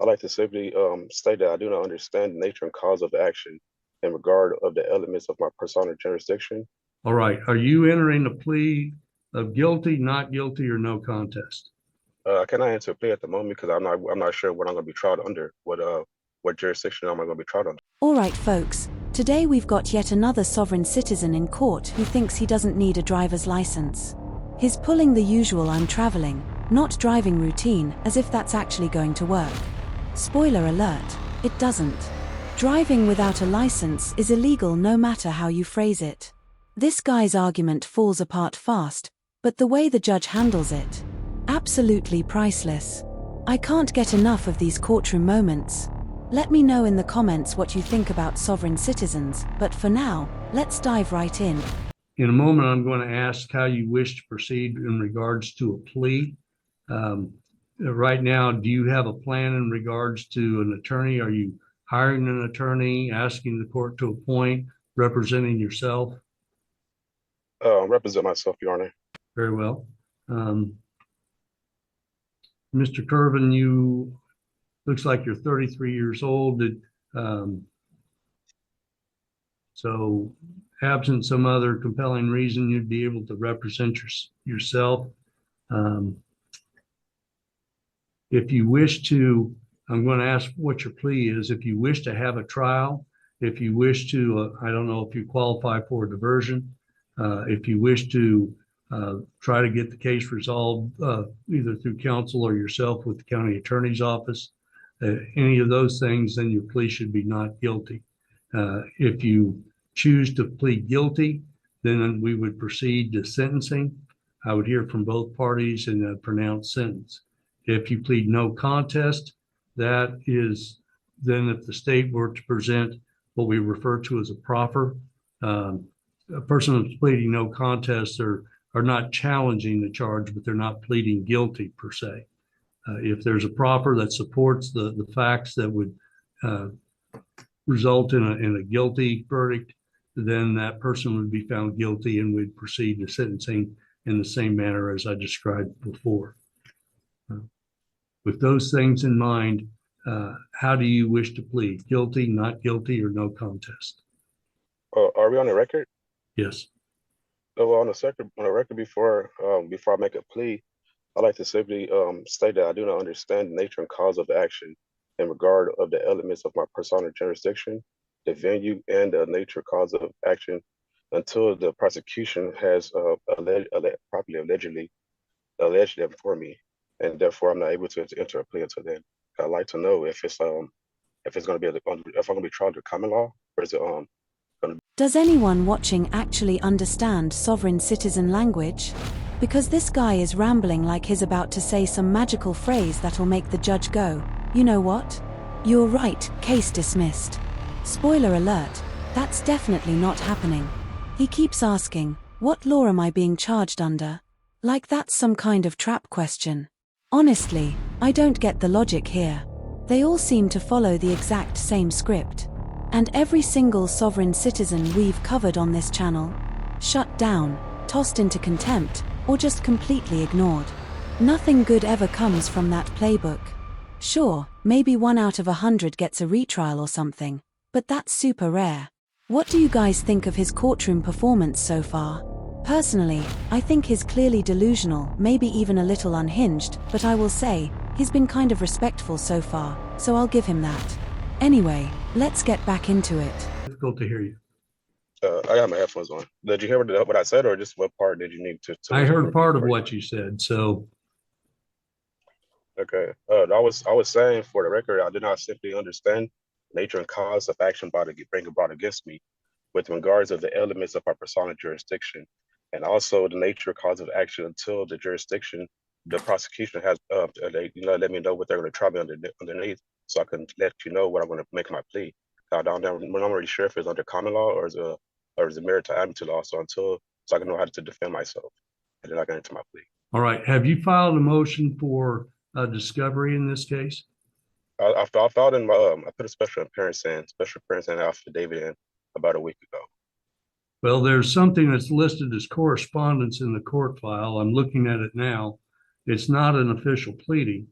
I like to simply state that I do not understand the nature and cause of the action in regard of the elements of my personal jurisdiction. All right. Are you entering a plea of guilty, not guilty, or no contest? I cannot answer a plea at the moment because I'm not sure what I'm going to be tried under. What jurisdiction am I going to be tried under? All right, folks. Today we've got yet another sovereign citizen in court who thinks he doesn't need a driver's license. He's pulling the usual "I'm traveling, not driving" routine as if that's actually going to work. Spoiler alert, it doesn't. Driving without a license is illegal no matter how you phrase it. This guy's argument falls apart fast, but the way the judge handles it, absolutely priceless. I can't get enough of these courtroom moments. Let me know in the comments what you think about sovereign citizens, but for now, let's dive right in. In a moment, I'm going to ask how you wish to proceed in regards to a plea. Right now, do you have a plan in regards to an attorney? Are you hiring an attorney, asking the court to appoint, representing yourself? Represent myself, Your Honor. Very well. Mr. Curvin, you looks like you're 33 years old. So absent some other compelling reason, you'd be able to represent yourself. If you wish to, I'm going to ask what your plea is. If you wish to have a trial, if you wish to, I don't know if you qualify for a diversion, if you wish to try to get the case resolved either through counsel or yourself with the county attorney's office, any of those things, then your plea should be not guilty. If you choose to plead guilty, then we would proceed to sentencing. I would hear from both parties in a pronounced sentence. If you plead no contest, that is then if the state were to present what we refer to as a proffer, a person who's pleading no contest are not challenging the charge, but they're not pleading guilty per se. If there's a proffer that supports the facts that would result in a guilty verdict, then that person would be found guilty and we'd proceed to sentencing in the same manner as I described before. With those things in mind, how do you wish to plead? Guilty, not guilty, or no contest? Are we on the record? Yes. Well, on the record before I make a plea, I like to simply state that I do not understand the nature and cause of the action in regard of the elements of my personal jurisdiction, the venue, and the nature cause of action until the prosecution has properly alleged them for me, and therefore I'm not able to enter a plea until then. I'd like to know if it's going to be if I'm going to be tried under common law, or is it Does anyone watching actually understand sovereign citizen language? Because this guy is rambling like he's about to say some magical phrase that'll make the judge go, "You know what? You're right, case dismissed." Spoiler alert, that's definitely not happening. He keeps asking, "What law am I being charged under?" Like that's some kind of trap question. Honestly, I don't get the logic here. They all seem to follow the exact same script. And every single sovereign citizen we've covered on this channel, shut down, tossed into contempt, or just completely ignored. Nothing good ever comes from that playbook. Sure, maybe 1 out of 100 gets a retrial or something, but that's super rare. What do you guys think of his courtroom performance so far? Personally, I think he's clearly delusional, maybe even a little unhinged, but I will say, he's been kind of respectful so far, so I'll give him that. Anyway, let's get back into it. Difficult to hear you. I got my headphones on. Did you hear what I said, or just what part did you need to I heard part of what you said, so. Okay. I was saying, for the record, I did not simply understand nature and cause of action brought against me with regards of the elements of our personal jurisdiction, and also the nature cause of action until the prosecution has let me know what they're going to try me underneath, so I can let you know what I'm going to make my plea. I'm not really sure if it's under common law or is it maritime amity law, so I can know how to defend myself, and then I can enter my plea. All right. Have you filed a motion for discovery in this case? I filed in I put a special appearance and affidavit in about a week ago. Well, there's something that's listed as correspondence in the court file. I'm looking at it now. It's not an official pleading.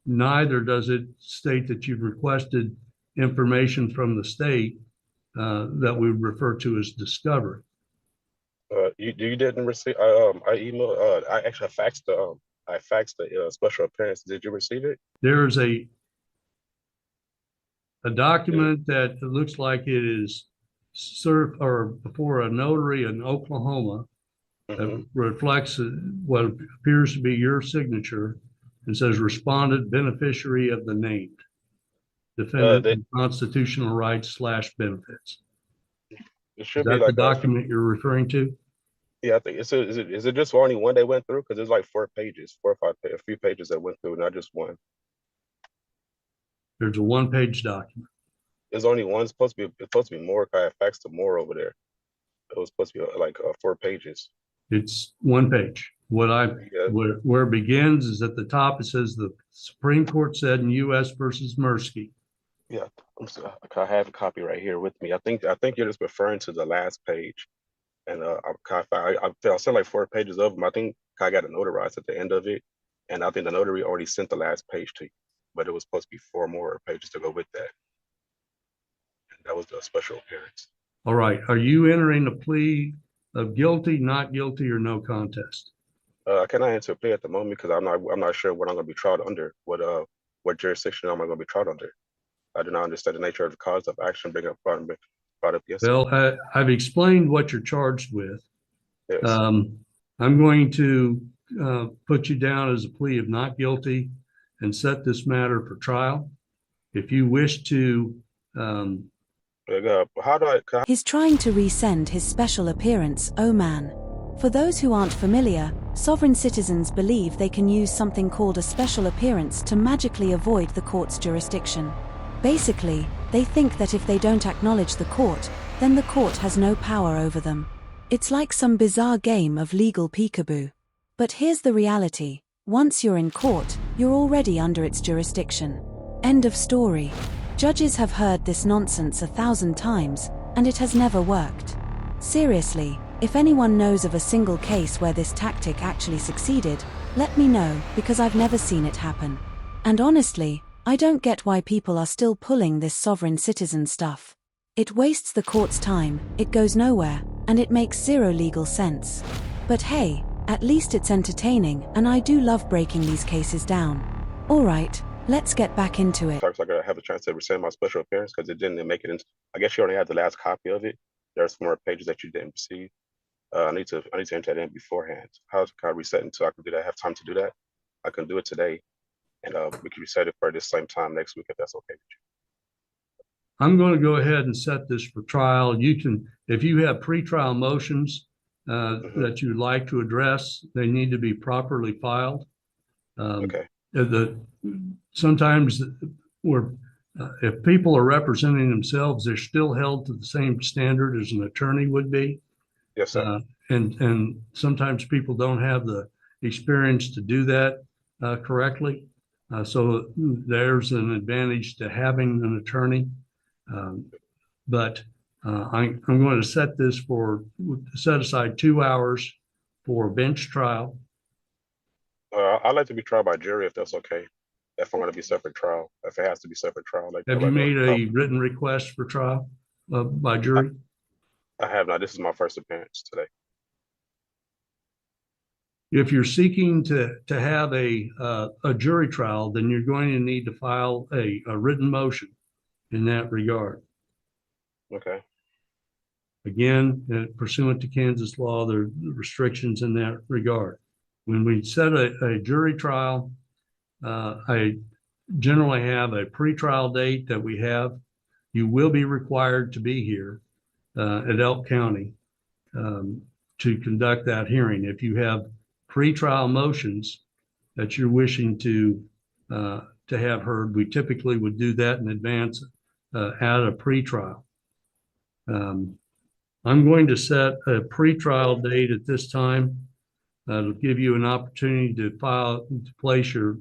neither does it state that you've requested information from the state that we refer to as discovery. You didn't receive. I emailed. I actually faxed the. I faxed the special appearance. Did you receive it? There's a document that looks like it is served or before a notary in Oklahoma that reflects what appears to be your signature and says respondent beneficiary of the named defendant in constitutional rights / benefits. It should Is be that the like document you're referring to? yeah, I think is it just only one they went through? Because there's like 4 pages, 4 or 5, a few pages that went through, not just one. There's a 1-page document. There's only one. It's supposed to be more. I faxed to more over there. It was supposed to be like 4 pages. It's 1 page. Where it begins is at the top. It says the Supreme Court said in U.S. versus Mirsky. Yeah, I have a copy right here with me. I think you're just referring to the last page, and I sent like 4 pages of them. I think I got it notarized at the end of it, and I think the notary already sent the last page to you, but it was supposed to be 4 more pages to go with that. And that was the special appearance. All right. Are you entering a plea of guilty, not guilty, or no contest? I cannot enter a plea at the moment because I'm not sure what I'm going to be tried under. What jurisdiction am I going to be tried under? I do not understand the nature of the cause of action brought up yesterday. Well, I've explained what you're charged with. Yes. I'm going to put you down as a plea of not guilty and set this matter for trial. If you wish to He's trying to resend his special appearance, oh man. For those who aren't familiar, sovereign citizens believe they can use something called a special appearance to magically avoid the court's jurisdiction. Basically, they think that if they don't acknowledge the court, then the court has no power over them. It's like some bizarre game of legal peekaboo. But here's the reality. Once you're in court, you're already under its jurisdiction. End of story. Judges have heard this nonsense 1,000 times, and it has never worked. Seriously, if anyone knows of a single case where this tactic actually succeeded, let me know, because I've never seen it happen. And honestly, I don't get why people are still pulling this sovereign citizen stuff. It wastes the court's time, it goes nowhere, and it makes zero legal sense. But hey, at least it's entertaining, and I do love breaking these cases down. Alright, let's get back into it. So I gotta have a chance to rescind my special appearance because it didn't make it into. I guess you only had the last copy of it. There's more pages that you didn't receive. I need to enter that in beforehand. How can I reset until I can do that? I have time to do that. I can do it today, and we can reset it for this same time next week if that's okay with you. I'm going to go ahead and set this for trial. You can, if you have pretrial motions that you'd like to address, they need to be properly filed. Okay. Sometimes if people are representing themselves, they're still held to the same standard as an attorney would be. Yes, sir. And sometimes people don't have the experience to do that correctly. So there's an advantage to having an attorney. But I'm going to set aside 2 hours for a bench trial. I'd like to be tried by jury if that's okay. If I'm going to be separate trial, if it has to be separate trial. Have you made a written request for trial by jury? I have not. This is my first appearance today. If you're seeking to have a jury trial, then you're going to need to file a written motion in that regard. Okay. Again, pursuant to Kansas law, there are restrictions in that regard. When we set a jury trial, I generally have a pretrial date that we have. You will be required to be here at Elk County to conduct that hearing. If you have pretrial motions that you're wishing to have heard, we typically would do that in advance at a pretrial. I'm going to set a pretrial date at this time. It'll give you an opportunity to place your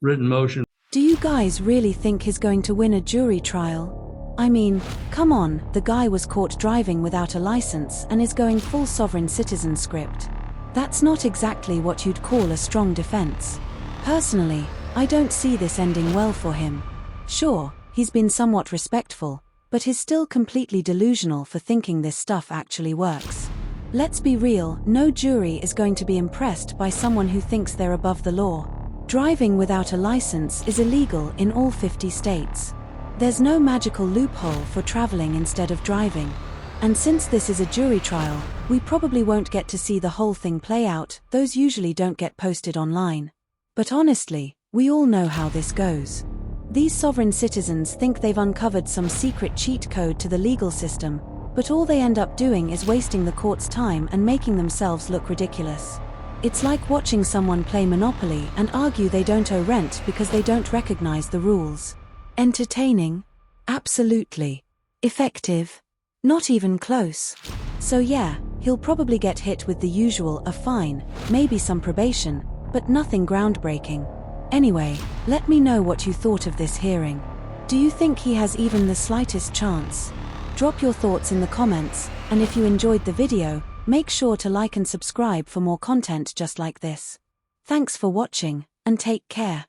written motion. Do you guys really think he's going to win a jury trial? I mean, come on, the guy was caught driving without a license and is going full sovereign citizen script. That's not exactly what you'd call a strong defense. Personally, I don't see this ending well for him. Sure, he's been somewhat respectful, but he's still completely delusional for thinking this stuff actually works. Let's be real, no jury is going to be impressed by someone who thinks they're above the law. Driving without a license is illegal in all 50 states. There's no magical loophole for traveling instead of driving. And since this is a jury trial, we probably won't get to see the whole thing play out. Those usually don't get posted online. But honestly, we all know how this goes. These sovereign citizens think they've uncovered some secret cheat code to the legal system, but all they end up doing is wasting the court's time and making themselves look ridiculous. It's like watching someone play Monopoly and argue they don't owe rent because they don't recognize the rules. Entertaining? Absolutely. Effective? Not even close. So yeah, he'll probably get hit with the usual, a fine, maybe some probation, but nothing groundbreaking. Anyway, let me know what you thought of this hearing. Do you think he has even the slightest chance? Drop your thoughts in the comments, and if you enjoyed the video, make sure to like and subscribe for more content just like this. Thanks for watching, and take care.